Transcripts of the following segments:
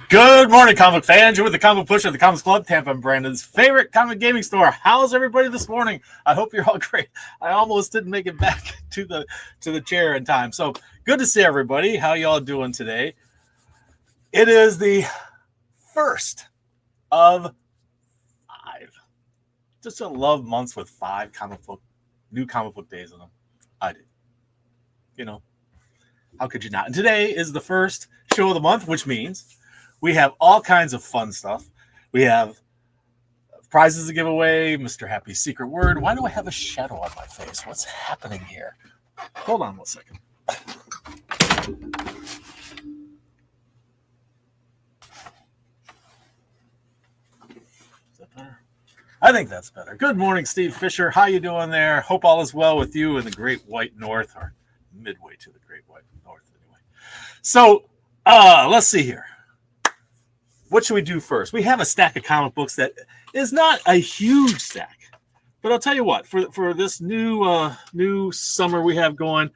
Good morning, comic fans. You're with the Comic Push at the Comics Club, Tampa and Brandon's favorite comic gaming store. How's everybody this morning? I hope you're all great. I almost didn't make it back to the chair in time. So good to see everybody. How y'all doing today? It is the first of 5. Just a love months with 5 new comic book days in them. I do. You know, how could you not? And today is the first show of the month, which means we have all kinds of fun stuff. We have prizes to give away, Mr. Happy's secret word. Why do I have a shadow on my face? What's happening here? Hold on 1 second. Is that better? I think that's better. Good morning, Steve Fisher. How you doing there? Hope all is well with you in the Great White North, or midway to the Great White North anyway. So let's see here. What should we do first? We have a stack of comic books that is not a huge stack, but I'll tell you what, for this new summer we have going,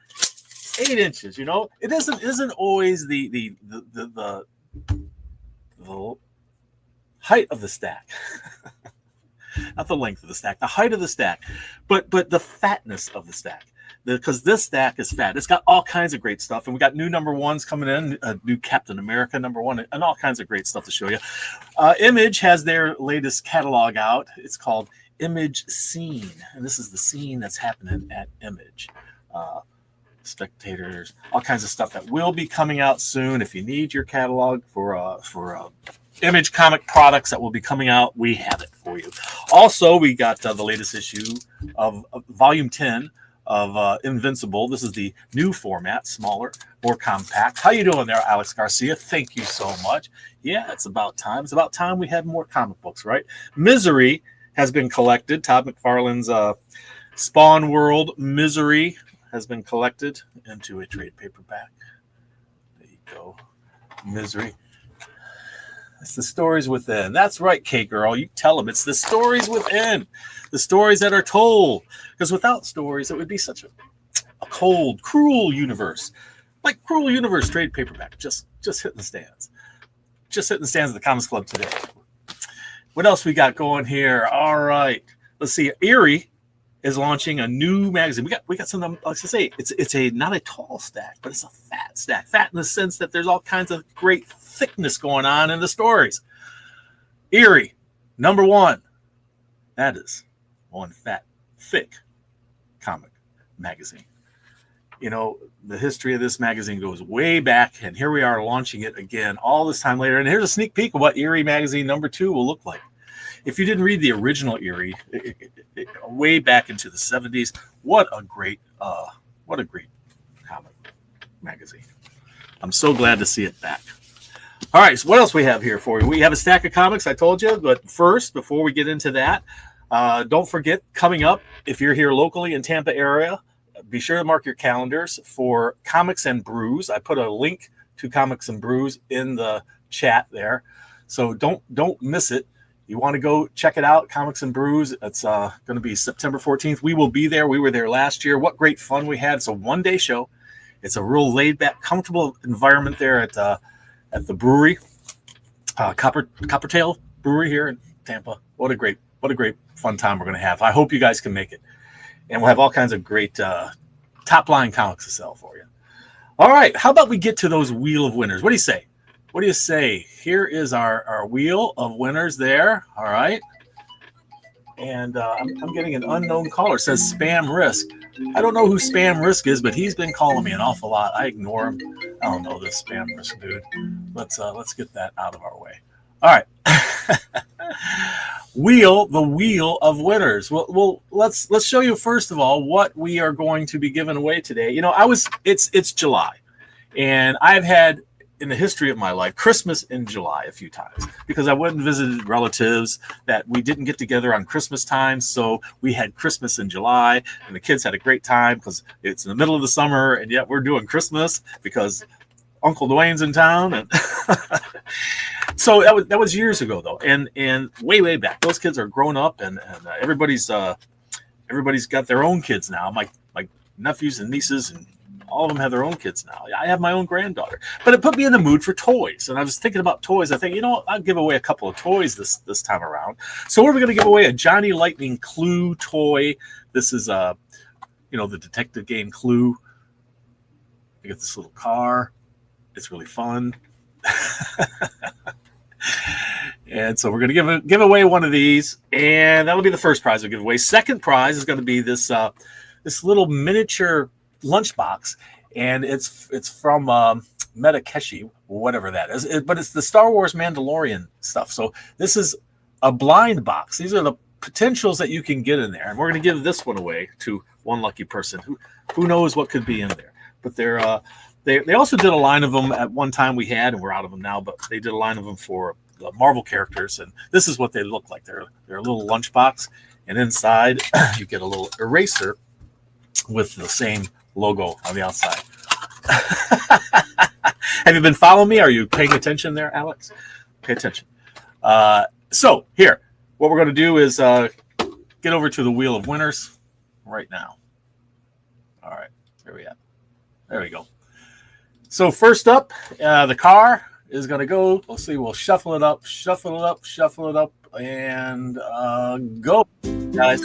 8 inches. You know, it isn't always the height of the stack, not the length of the stack, the height of the stack, but the fatness of the stack. Because this stack is fat. It's got all kinds of great stuff. And we got new number ones coming in, a new Captain America number 1, and all kinds of great stuff to show you. Image has their latest catalog out. It's called Image Scene. And this is the scene that's happening at Image. Spectators, all kinds of stuff that will be coming out soon. If you need your catalog for Image comic products that will be coming out, we have it for you. Also, we got the latest issue of Volume 10 of Invincible. This is the new format, smaller, more compact. How you doing there, Alex Garcia? Thank you so much. Yeah, it's about time. It's about time we have more comic books, right? Misery has been collected. Todd McFarlane's Spawn World Misery has been collected into a trade paperback. There you go. Misery. It's the stories within. That's right, K-Girl. You tell them. It's the stories within. The stories that are told. Because without stories, it would be such a cold, cruel universe. Like Cruel Universe trade paperback. Just hitting the stands. Just hitting the stands of the Comics Club today. What else we got going here? All right. Let's see. Eerie is launching a new magazine. We got some, like I say, it's a not a tall stack, but it's a fat stack. Fat in the sense that there's all kinds of great thickness going on in the stories. Eerie, number 1. That is one fat, thick comic magazine. You know, the history of this magazine goes way back, and here we are launching it again all this time later. And here's a sneak peek of what Eerie magazine number 2 will look like. If you didn't read the original Eerie, way back into the 70s, what a great comic magazine. I'm so glad to see it back. All right, so what else we have here for you? We have a stack of comics, I told you, but first, before we get into that, don't forget, coming up, if you're here locally in Tampa area, be sure to mark your calendars for Comics and Brews. I put a link to Comics and Brews in the chat there, so don't miss it. You want to go check it out, Comics and Brews. It's going to be September 14th. We will be there. We were there last year. What great fun we had. It's a one-day show. It's a real laid-back, comfortable environment there at the brewery, Coppertail Brewery here in Tampa. What a great fun time we're going to have. I hope you guys can make it. And we'll have all kinds of great top-line comics to sell for you. All right, how about we get to those Wheel of Winners? What do you say? What do you say? Here is our wheel of winners there. All right. And I'm getting an unknown caller. It says Spam Risk. I don't know who Spam Risk is, but he's been calling me an awful lot. I ignore him. I don't know this Spam Risk dude. Let's get that out of our way. All right. The wheel of winners. Well, let's show you first of all what we are going to be giving away today. You know, it's July, and I've had, in the history of my life, Christmas in July a few times because I went and visited relatives that we didn't get together on Christmas time. So we had Christmas in July, and the kids had a great time because it's in the middle of the summer, and yet we're doing Christmas because Uncle Dwayne's in town. And so that was years ago though. And way back, those kids are grown up, and everybody's got their own kids now. My nephews and nieces and All of them have their own kids now. I have my own granddaughter. But it put me in the mood for toys. And I was thinking about toys. I think, you know, I'll give away a couple of toys this time around. So we're going to give away a Johnny Lightning Clue toy. This is, the detective game Clue. You get this little car. It's really fun. And so we're going to give away one of these, and that'll be the first prize we'll give away. Second prize is going to be this little miniature lunchbox, and it's from Metakeshi, whatever that is. But it's the Star Wars Mandalorian stuff. So this is a blind box. These are the potentials that you can get in there, and we're going to give this one away to one lucky person who knows what could be in there. But they also did a line of them at one time we had, and we're out of them now. But they did a line of them for the Marvel characters, and this is what they look like. They're a little lunchbox, and inside you get a little eraser with the same logo on the outside. Have you been following me? Are you paying attention there, Alex? Pay attention. So here, what we're going to do is get over to the Wheel of Winners right now. All right, there we go. So first up, the car is going to go. Let's see. We'll shuffle it up, and go, guys.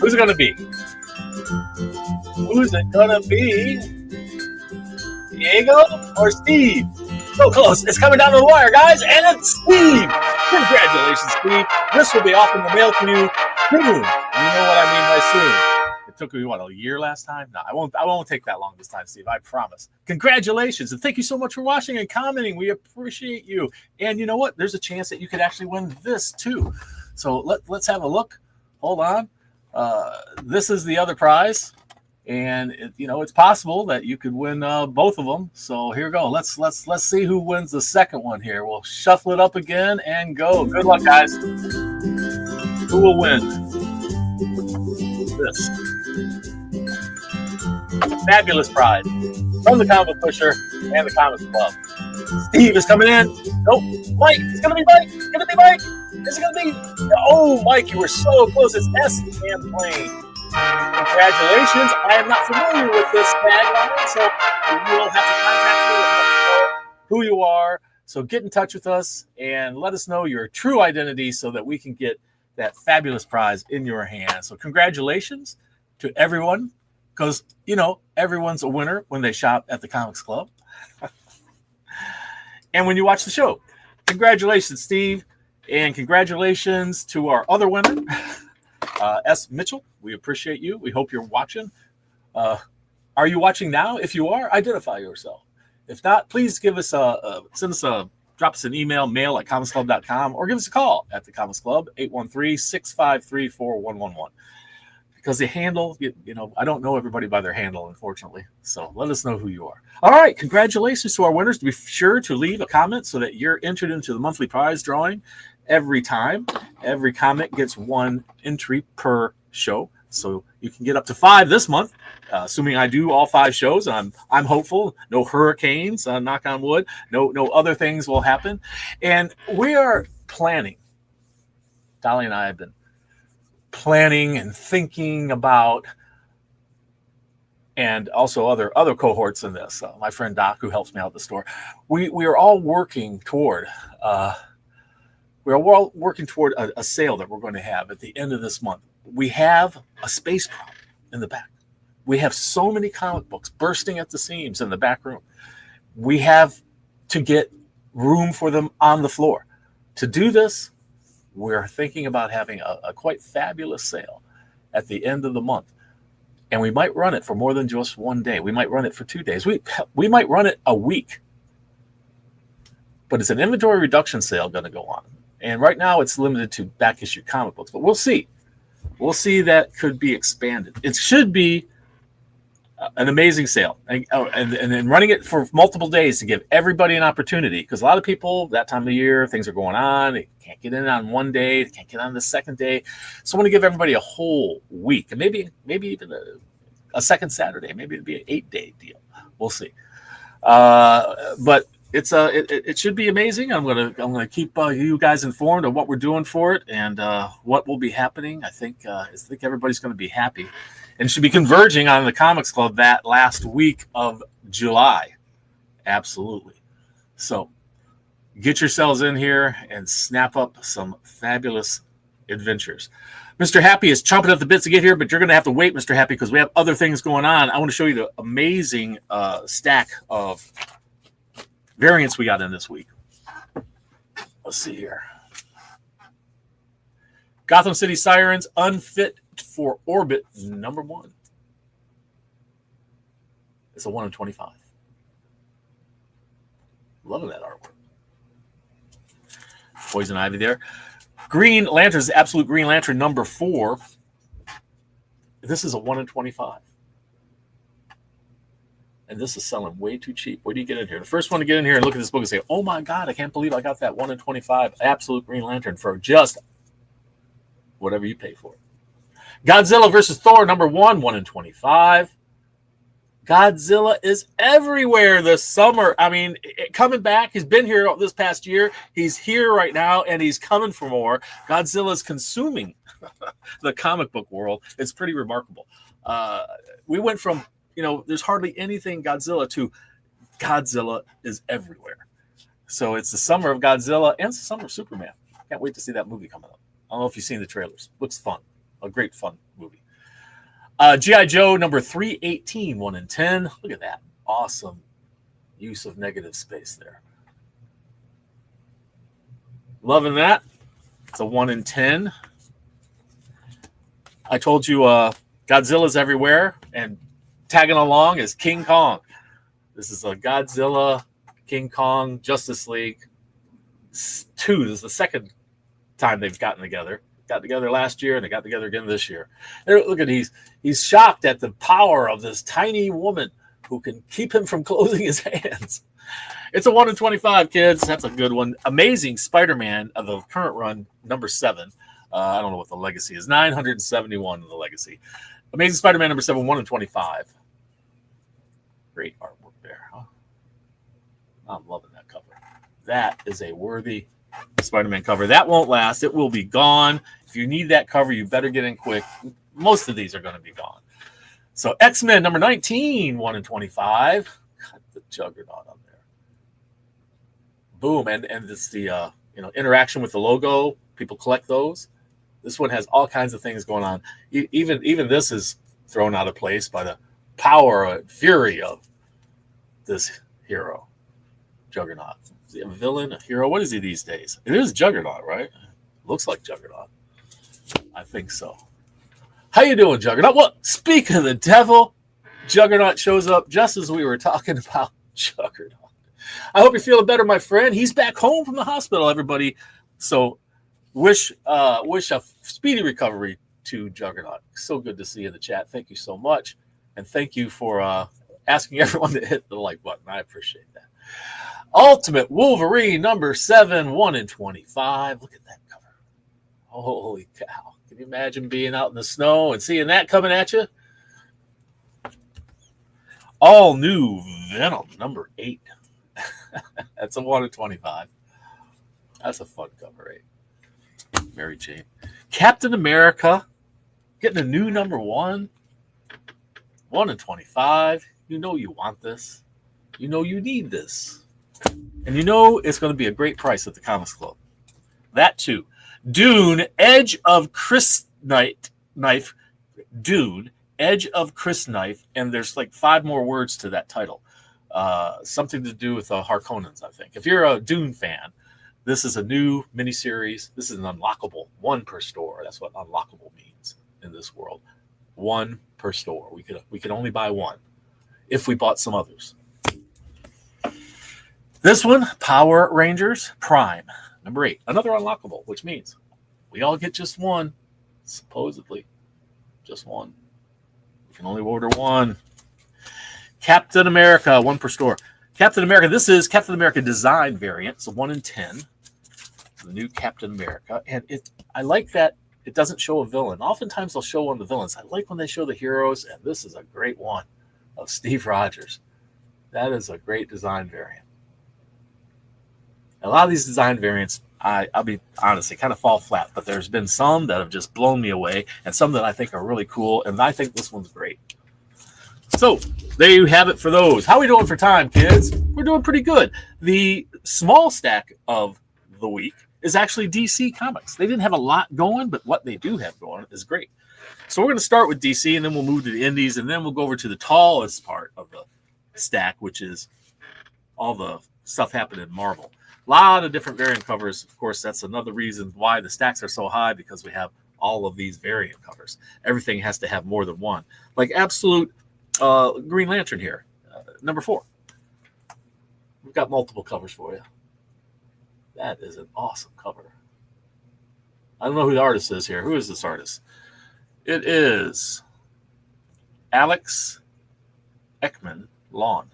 Who's it going to be? Who's it going to be? Diego or Steve? So close. It's coming down to the wire, guys, and it's Steve. Congratulations, Steve. This will be off in the mail to you soon. You know what I mean by soon. It took me, a year last time? No, I won't take that long this time, Steve. I promise. Congratulations, and thank you so much for watching and commenting. We appreciate you. And you know what? There's a chance that you could actually win this, too. So let's have a look. Hold on. This is the other prize. And it's possible that you could win both of them. So here we go. Let's see who wins the second one here. We'll shuffle it up again and go. Good luck, guys. Who will win this fabulous prize from the Comic Pusher and the Comics Club? Steve is coming in. Nope. Mike. It's gonna be Mike. It's gonna be Mike. Is it gonna be? Oh, Mike, you were so close. It's S. Plane. Congratulations. I am not familiar with this tagline, so you will have to contact me and let me know who you are. So get in touch with us and let us know your true identity so that we can get that fabulous prize in your hands. So congratulations to everyone, because, everyone's a winner when they shop at the Comics Club. And when you watch the show. Congratulations, Steve. And congratulations to our other winner, S. Mitchell. We appreciate you. We hope you're watching. Are you watching now? If you are, identify yourself. If not, please drop us an email, mail@comicsclub.com, or give us a call at the Comics Club, 813-653-4111. Because the handle, I don't know everybody by their handle, unfortunately. So let us know who you are. All right. Congratulations to our winners. Be sure to leave a comment so that you're entered into the monthly prize drawing every time. Every comment gets one entry per show. So you can get up to 5 this month, assuming I do all 5 shows. I'm hopeful. No hurricanes, knock on wood. No other things will happen. And we are planning. Dolly and I have been planning and thinking about, and also other cohorts in this. My friend Doc, who helps me out at the store, we are all working toward a sale that we're going to have at the end of this month. We have a space problem in the back. We have so many comic books bursting at the seams in the back room. We have to get room for them on the floor. To do this, we're thinking about having a quite fabulous sale at the end of the month. And we might run it for more than just one day. We might run it for 2 days. We might run it a week. But it's an inventory reduction sale going to go on. And right now it's limited to back issue comic books. But we'll see. We'll see that could be expanded. It should be an amazing sale. And then running it for multiple days to give everybody an opportunity. Because a lot of people, that time of the year, things are going on. They can't get in on one day. They can't get on the second day. So I want to give everybody a whole week. And maybe even a second Saturday. Maybe it'd be an 8-day deal. We'll see. But it should be amazing. I'm gonna keep you guys informed of what we're doing for it and what will be happening. I think everybody's going to be happy, and should be converging on the Comics Club that last week of July. Absolutely. So get yourselves in here and snap up some fabulous adventures. Mr. Happy is chomping at the bits to get here, but you're going to have to wait, Mr. Happy, because we have other things going on. I want to show you the amazing stack of variants we got in this week. Let's see here. Gotham City Sirens, Unfit for Orbit, #1. It's a 1 in 25. Loving that artwork. Poison Ivy there. Green Lantern's Absolute Green Lantern #4. This is a 1 in 25. And this is selling way too cheap. Where do you get in here? The first one to get in here and look at this book and say, oh my God, I can't believe I got that 1 in 25 Absolute Green Lantern for just whatever you pay for it. Godzilla versus Thor #1, 1 in 25. Godzilla is everywhere this summer. I mean, coming back. He's been here this past year. He's here right now, and he's coming for more. Godzilla's consuming the comic book world. It's pretty remarkable. We went from, there's hardly anything Godzilla to Godzilla is everywhere. So it's the summer of Godzilla and it's the summer of Superman. Can't wait to see that movie coming up. I don't know if you've seen the trailers. Looks fun. A great fun movie. G.I. Joe #318, 1 in 10. Look at that. Awesome use of negative space there. Loving that. It's a 1 in 10. I told you Godzilla's everywhere, and tagging along is King Kong. This is a Godzilla, King Kong, Justice League 2. This is the second time they've gotten together. Got together last year, and they got together again this year. Look at he's shocked at the power of this tiny woman who can keep him from closing his hands. It's a 1 in 25, kids. That's a good one. Amazing Spider-Man of the current run, #7. I don't know what the legacy is. 971 of the legacy. Amazing Spider-Man #7, 1 in 25. Great artwork there, huh? I'm loving that cover. That is a worthy Spider-Man cover. That won't last. It will be gone. If you need that cover, you better get in quick. Most of these are going to be gone. So X-Men #19, 1 in 25. Got the Juggernaut on there. Boom. And it's the interaction with the logo. People collect those. This one has all kinds of things going on. Even this is thrown out of place by the power and fury of this hero, Juggernaut. Is he a villain, a hero? What is he these days? It is Juggernaut, right? Looks like Juggernaut. I think so. How you doing, Juggernaut? Well, speaking of the devil, Juggernaut shows up just as we were talking about Juggernaut. I hope you're feeling better, my friend. He's back home from the hospital, everybody. So wish a speedy recovery to Juggernaut. So good to see you in the chat. Thank you so much. And thank you for asking everyone to hit the like button. I appreciate that. Ultimate Wolverine #7, 1 in 25. Look at that cover. Holy cow. Can you imagine being out in the snow and seeing that coming at you? All new Venom #8. That's a 1 in 25. That's a fun cover, eh? Mary Jane. Captain America getting a new #1. 1 in 25. You know you want this. You know you need this. And you know it's going to be a great price at the Comics Club. That too. Dune, Edge of Crysknife. Dune, Edge of Crysknife. And there's like 5 more words to that title. Something to do with Harkonnens, I think. If you're a Dune fan, this is a new miniseries. This is an unlockable, 1 per store. That's what unlockable means in this world. 1 per store. We could only buy 1 if we bought some others. This one, Power Rangers Prime, #8. Another unlockable, which means we all get just 1, supposedly. Just 1. We can only order 1. Captain America, 1 per store. Captain America, this is Captain America design variant. It's a 1 in 10. The new Captain America. And I like that it doesn't show a villain. Oftentimes they'll show one of the villains. I like when they show the heroes, and this is a great one of Steve Rogers. That is a great design variant. A lot of these design variants, I'll be honest, they kind of fall flat, but there's been some that have just blown me away and some that I think are really cool, and I think this one's great. So there you have it for those. How are we doing for time, kids? We're doing pretty good. The small stack of the week is actually DC Comics. They didn't have a lot going, but what they do have going is great. So we're going to start with DC, and then we'll move to the indies, and then we'll go over to the tallest part of the stack, which is all the stuff happening in Marvel. A lot of different variant covers. Of course, that's another reason why the stacks are so high, because we have all of these variant covers. Everything has to have more than one. Like Absolute Green Lantern here, number 4. We've got multiple covers for you. That is an awesome cover. I don't know who the artist is here. Who is this artist? It is Alex Ekman Lawn.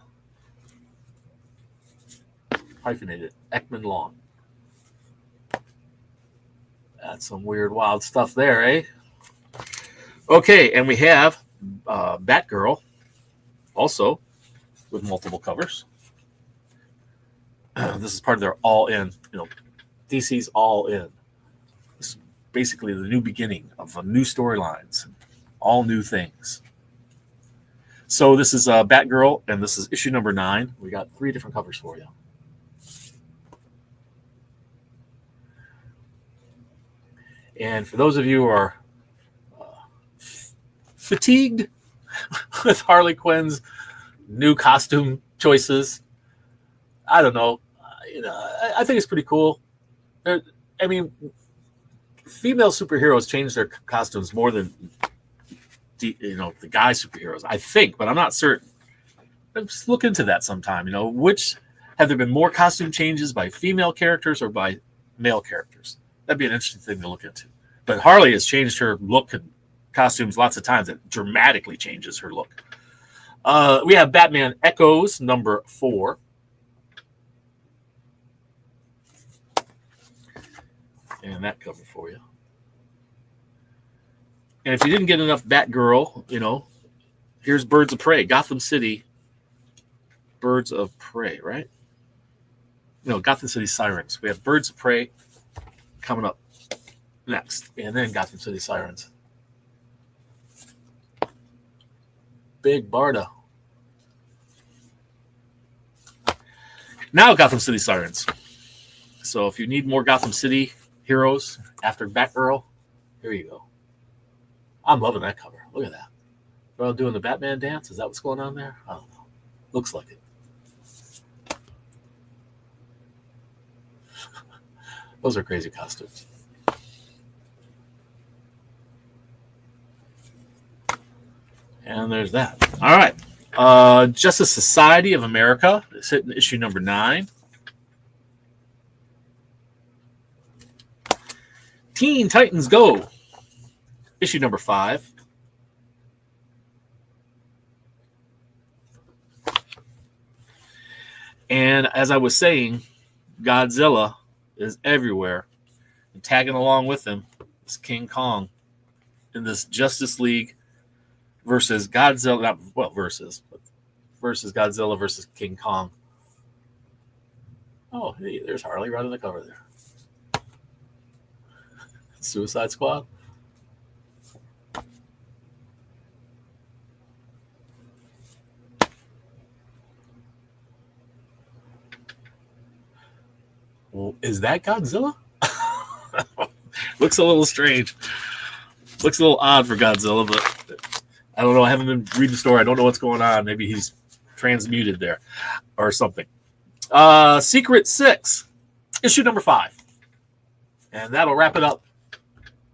Hyphenated. Ekman Lawn. That's some weird, wild stuff there, eh? Okay, and we have Batgirl, also with multiple covers. This is part of their all-in, DC's all-in. This is basically the new beginning of new storylines, all new things. So this is Batgirl, and this is issue number 9. We got 3 different covers for you. And for those of you who are fatigued with Harley Quinn's new costume choices, I don't know. I think it's pretty cool. Female superheroes change their costumes more than the guy superheroes, I think, but I'm not certain. Just look into that sometime. Which have there been more costume changes by female characters or by male characters? That'd be an interesting thing to look into. But Harley has changed her look and costumes lots of times. It dramatically changes her look. We have Batman Echoes, number 4. And that cover for you. And if you didn't get enough Batgirl, here's Birds of Prey. Gotham City Birds of Prey, right? No, Gotham City Sirens. We have Birds of Prey coming up next. And then Gotham City Sirens. Big Barda. Now Gotham City Sirens. So if you need more Gotham City heroes after Batgirl, here you go. I'm loving that cover. Look at that. They're all doing the Batman dance. Is that what's going on there? I don't know. Looks like it. Those are crazy costumes. And there's that. All right. Justice Society of America is hitting issue number 9. Teen Titans Go, issue number 5. And as I was saying, Godzilla is everywhere. And tagging along with him is King Kong in this Justice League versus Godzilla, versus Godzilla versus King Kong. Oh, hey, there's Harley right on the cover there. Suicide Squad. Well, is that Godzilla? Looks a little strange. Looks a little odd for Godzilla, but I don't know. I haven't been reading the story. I don't know what's going on. Maybe he's transmuted there or something. Secret 6, issue number 5. And that'll wrap it up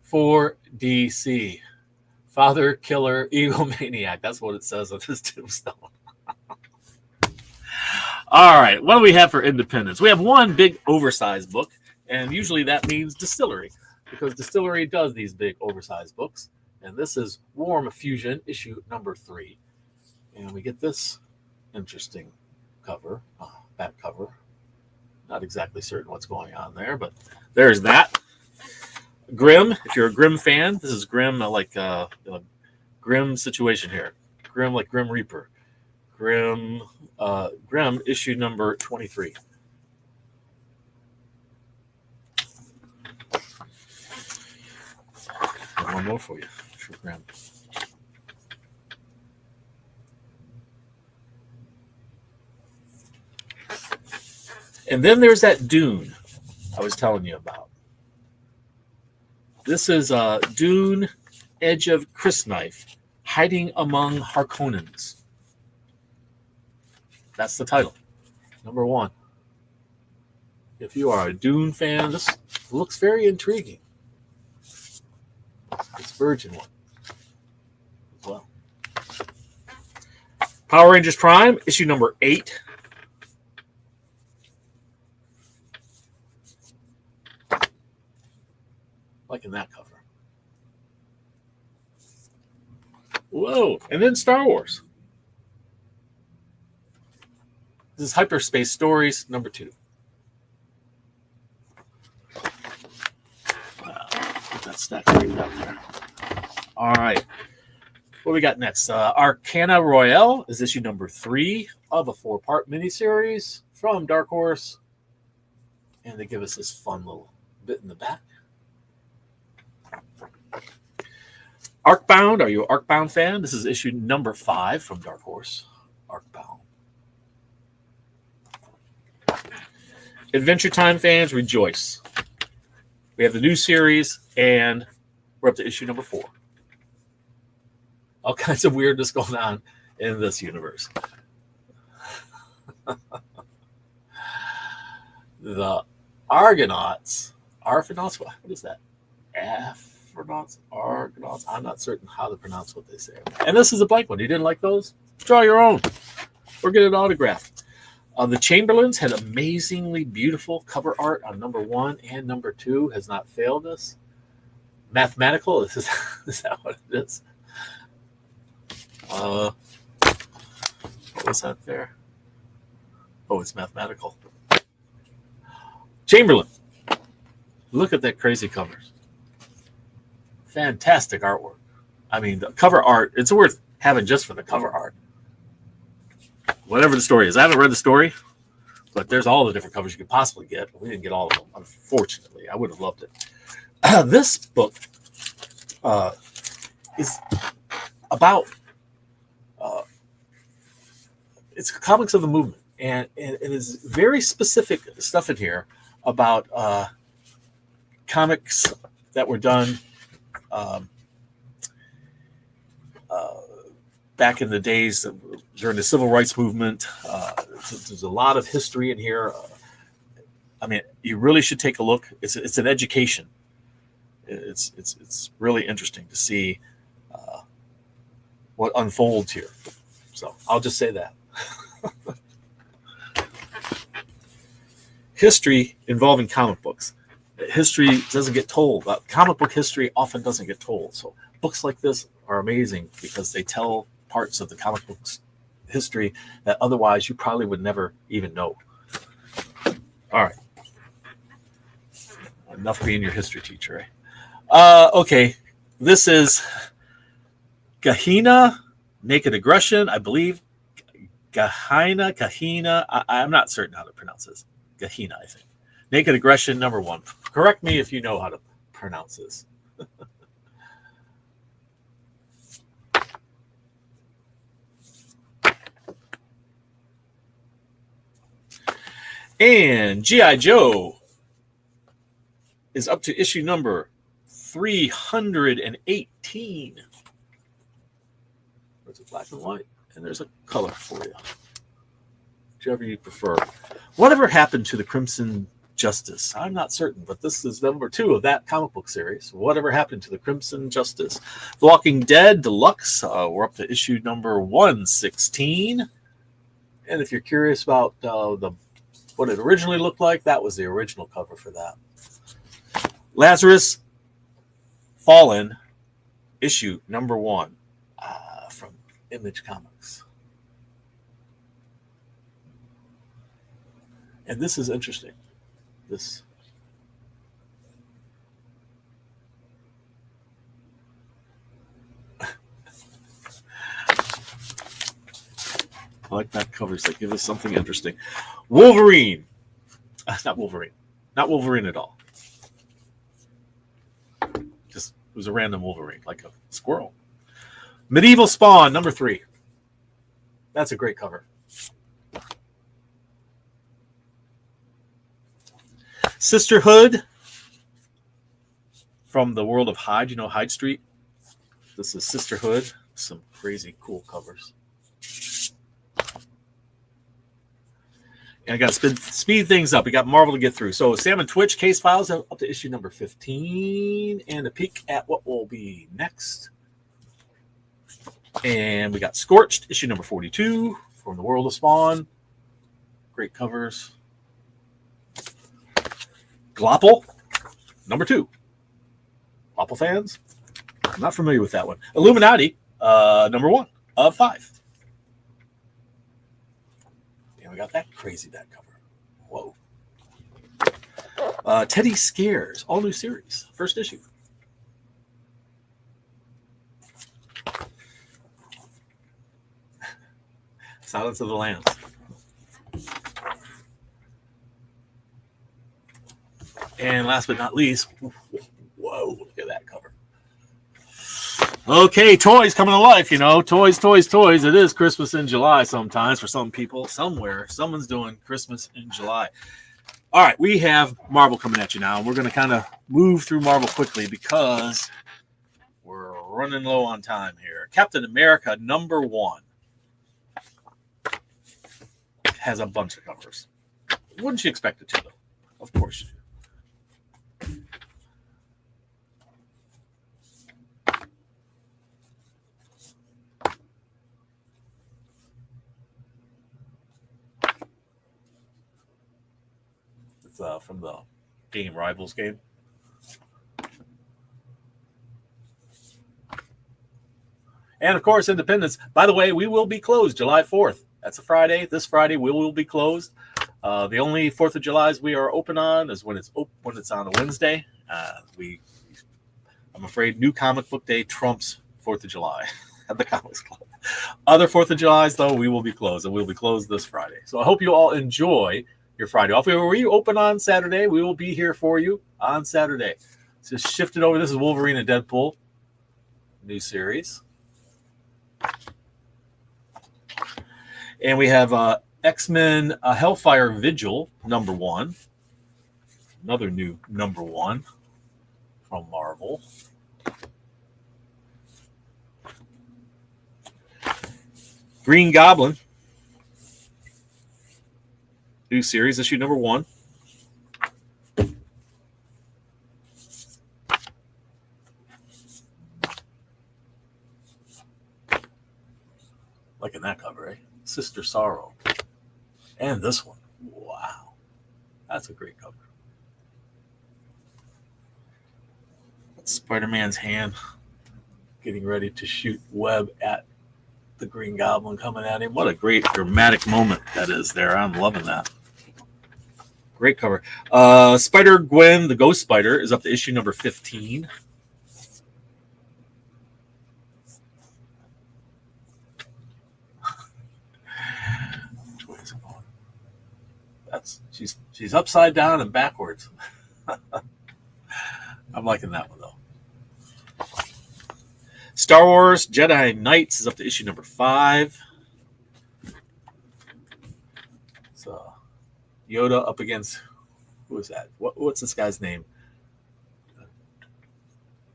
for DC. Father, Killer, Egomaniac. That's what it says on this tombstone. All right. What do we have for Independence? We have one big oversized book, and usually that means Distillery, because Distillery does these big oversized books. And this is Warm Fusion, issue number 3. And we get this interesting cover, back cover. Not exactly certain what's going on there, but there's that. Grimm, if you're a Grimm fan, this is Grimm, Grimm situation here. Grimm like Grim Reaper. Grimm issue number 23. one more for you. Sure, Graham. And then there's that Dune I was telling you about. This is Dune, Edge of Crysknife, Hiding Among Harkonnens. That's the title. Number 1. If you are a Dune fan, this looks very intriguing. It's Virgin one as well. Power Rangers Prime, issue number 8. Liking that cover. Whoa. And then Star Wars. This is Hyperspace Stories number 2. Put that stack right out there. All right. What we got next? Arcana Royale is issue number 3 of a 4-part miniseries from Dark Horse. And they give us this fun little bit in the back. Arcbound. Are you an Arcbound fan? This is issue number 5 from Dark Horse. Arcbound. Adventure Time fans, rejoice. We have the new series, and we're up to issue number 4. All kinds of weirdness going on in this universe. The Argonauts. Argonauts? What is that? Argonauts. I'm not certain how to pronounce what they say. And this is a blank one. You didn't like those? Draw your own. Or get it autographed. The Chamberlains had amazingly beautiful cover art on number 1 and number 2. Has not failed us. Mathematical? Is that what it is? What was that there? Oh, it's mathematical. Chamberlain. Look at that crazy covers. Fantastic artwork. I mean, the cover art, it's worth having just for the cover art. Whatever the story is. I haven't read the story, but there's all the different covers you could possibly get. We didn't get all of them, unfortunately. I would have loved it. This book is about it's comics of the movement, and it is very specific stuff in here about comics that were done back in the days during the civil rights movement. There's a lot of history in here. I mean, you really should take a look. It's an education. It's really interesting to see what unfolds here. So I'll just say that. History involving comic books. History doesn't get told. Comic book history often doesn't get told. So books like this are amazing because they tell parts of the comic books history that otherwise you probably would never even know. All right. Enough being your history teacher, eh? Okay. This is Kahina, Naked Aggression, I believe. Kahina. I'm not certain how to pronounce this. Kahina, I think. Naked Aggression, number 1. Correct me if you know how to pronounce this. And G.I. Joe is up to issue number 318. There's a black and white, and there's a color for you. Whichever you prefer. Whatever happened to the Crimson Justice? I'm not certain, but this is number 2 of that comic book series. Whatever happened to the Crimson Justice? The Walking Dead Deluxe. We're up to issue number 116. And if you're curious about what it originally looked like, that was the original cover for that. Lazarus Fallen, issue number 1 from Image Comics. And this is interesting. This I like that covers that give us something interesting. Wolverine. Not Wolverine. Not Wolverine at all. Just who's a random Wolverine, like a squirrel. Medieval Spawn, number 3. That's a great cover. Sisterhood from the world of Hyde. You know Hyde Street? This is Sisterhood. Some crazy cool covers. And I got to speed things up. We got Marvel to get through. So Sam and Twitch case files up to issue number 15. And a peek at what will be next. And we got Scorched, issue number 42 from the world of Spawn. Great covers. Glopple, number 2. Glopple fans? I'm not familiar with that one. Illuminati, number 1 of 5. And we got that crazy back cover. Whoa. Teddy Scares, all new series, first issue. Silence of the Lambs. And last but not least, whoa, look at that cover. Okay, toys coming to life, you know. Toys. It is Christmas in July sometimes for some people. Somewhere, someone's doing Christmas in July. All right, we have Marvel coming at you now. We're going to kind of move through Marvel quickly because we're running low on time here. Captain America, number 1. Has a bunch of covers. Wouldn't you expect it to, though? Of course you do. It's from the game Rivals game. And, of course, Independence. By the way, we will be closed July 4th. That's a Friday. This Friday, we will be closed. The only 4th of July's we are open on is when it's on a Wednesday. I'm afraid New Comic Book Day trumps 4th of July at the Comics Club. Other 4th of July's, though, we will be closed, and we'll be closed this Friday. So I hope you all enjoy your Friday off. If we open on Saturday, we will be here for you on Saturday. Just shifted over. This is Wolverine and Deadpool, new series. And we have X-Men Hellfire Vigil, number 1. Another new number 1 from Marvel. Green Goblin, new series, issue number 1. Liking that cover, eh? Sister Sorrow. And this one. Wow. That's a great cover. That's Spider-Man's hand getting ready to shoot web at the Green Goblin coming at him. What a great dramatic moment that is there. I'm loving that. Great cover. Spider-Gwen, the Ghost Spider, is up to issue number 15. She's upside down and backwards. I'm liking that one, though. Star Wars Jedi Knights is up to issue number 5. So Yoda up against, who is that? What's this guy's name?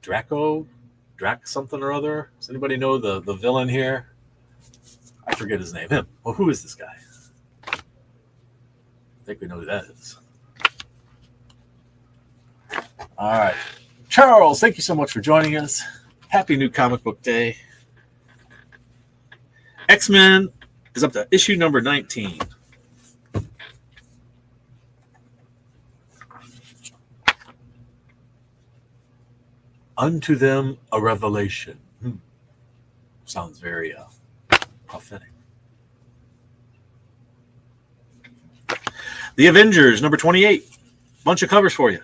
Draco something or other. Does anybody know the villain here? I forget his name. Him. Well, who is this guy? I think we know who that is. All right. Charles, thank you so much for joining us. Happy New Comic Book Day. X-Men is up to issue number 19. Unto them a revelation. Sounds very prophetic. The Avengers, number 28. Bunch of covers for you.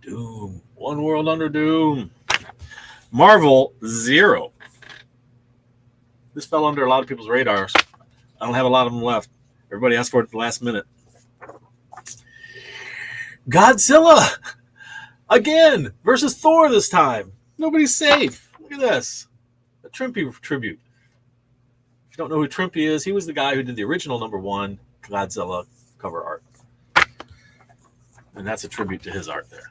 Doom. One World Under Doom. Marvel 0. This fell under a lot of people's radars. I don't have a lot of them left. Everybody asked for it at the last minute. Godzilla again versus Thor this time. Nobody's safe. Look at this. A Trimpe tribute. If you don't know who Trimpe is, he was the guy who did the original #1 Godzilla cover art. And that's a tribute to his art there.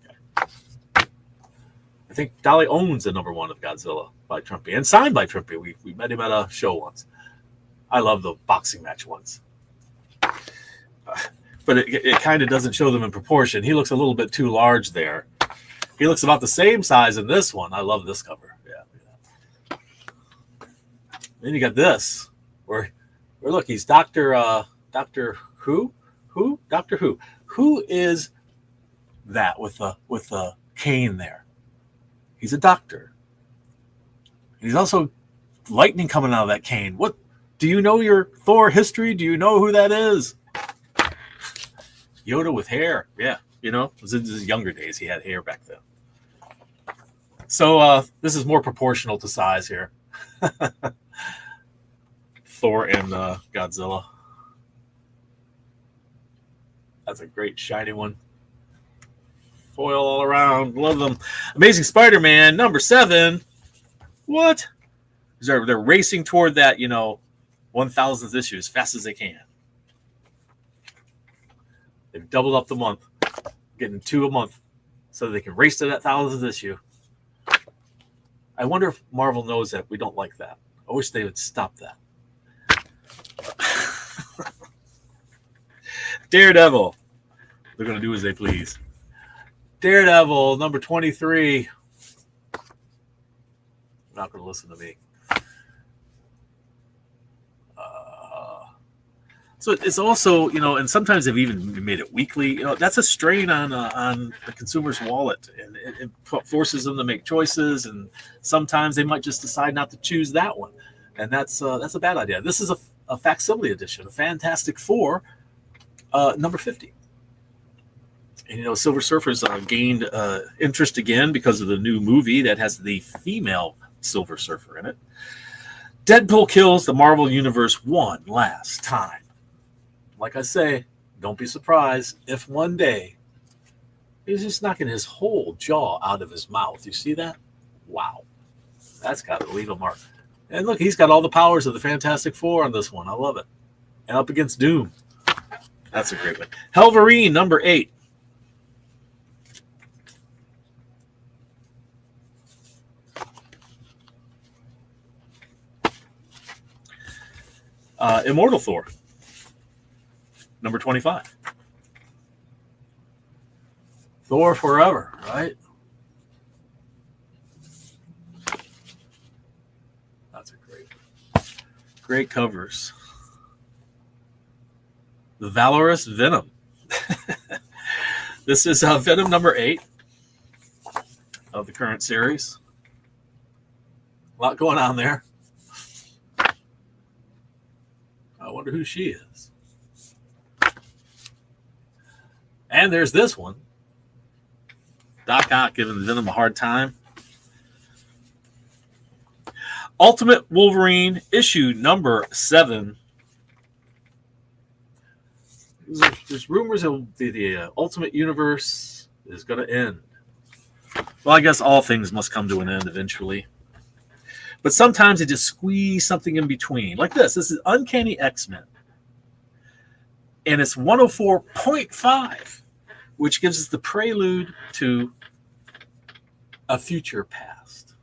Okay. I think Dolly owns the #1 of Godzilla by Trimpe and signed by Trimpe. We met him at a show once. I love the boxing match ones. But it kind of doesn't show them in proportion. He looks a little bit too large there. He looks about the same size in this one. I love this cover. Yeah. Then you got this, where look, he's Doctor Who? Doctor Who. Who is that with the cane there? He's a doctor. He's also lightning coming out of that cane. What? Do you know your Thor history? Do you know who that is? Yoda with hair. Yeah, you know, it was in his younger days. He had hair back then. So this is more proportional to size here. Thor and Godzilla. That's a great shiny one. Foil all around. Love them. Amazing Spider-Man #7. What? They're racing toward that, 1,000th issue as fast as they can. They've doubled up the month, getting 2 a month, so they can race to that 1,000th issue. I wonder if Marvel knows that we don't like that. I wish they would stop that. Daredevil. They're going to do as they please. Daredevil, #23. Not going to listen to me. So it's also, and sometimes they've even made it weekly. That's a strain on the consumer's wallet, and it forces them to make choices. And sometimes they might just decide not to choose that one, and that's a bad idea. This is a facsimile edition, a Fantastic Four, #50. And Silver Surfer's gained interest again because of the new movie that has the female Silver Surfer in it. Deadpool kills the Marvel Universe one last time. Like I say, don't be surprised if one day he's just knocking his whole jaw out of his mouth. You see that? Wow. That's got to leave a mark. And look, he's got all the powers of the Fantastic Four on this one. I love it. And up against Doom. That's a great one. Helverine, #8. Immortal Thor, #25. Thor forever, right? That's a great covers. The Valorous Venom. This is Venom #8 of the current series. A lot going on there. I wonder who she is. And there's this one. Doc Ock giving Venom a hard time. Ultimate Wolverine, issue #7. There's rumors that the Ultimate Universe is going to end. Well, I guess all things must come to an end eventually. But sometimes they just squeeze something in between. Like this. This is Uncanny X-Men. And it's 104.5, which gives us the prelude to a future past.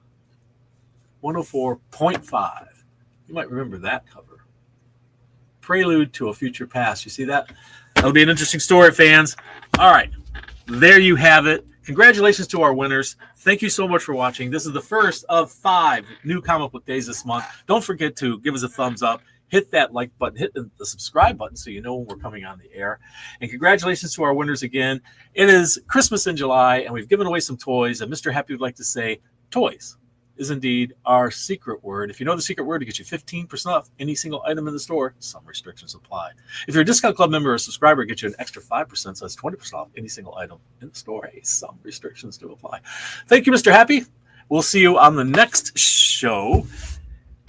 104.5. You might remember that cover. Prelude to a future past. You see that? That'll be an interesting story, fans. All right. There you have it. Congratulations to our winners. Thank you so much for watching. This is the first of 5 new comic book days this month. Don't forget to give us a thumbs up. Hit that like button. Hit the subscribe button so you know when we're coming on the air. And congratulations to our winners again. It is Christmas in July, and we've given away some toys. And Mr. Happy would like to say toys is indeed our secret word. If you know the secret word, to get you 15% off any single item in the store. Some restrictions apply. If you're a Discount Club member or subscriber, it gets you an extra 5%, so that's 20% off any single item in the store. Hey, some restrictions do apply. Thank you, Mr. Happy. We'll see you on the next show.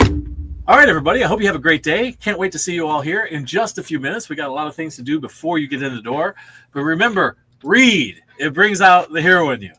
All right, everybody. I hope you have a great day. Can't wait to see you all here in just a few minutes. We got a lot of things to do before you get in the door. But remember, read. It brings out the hero in you.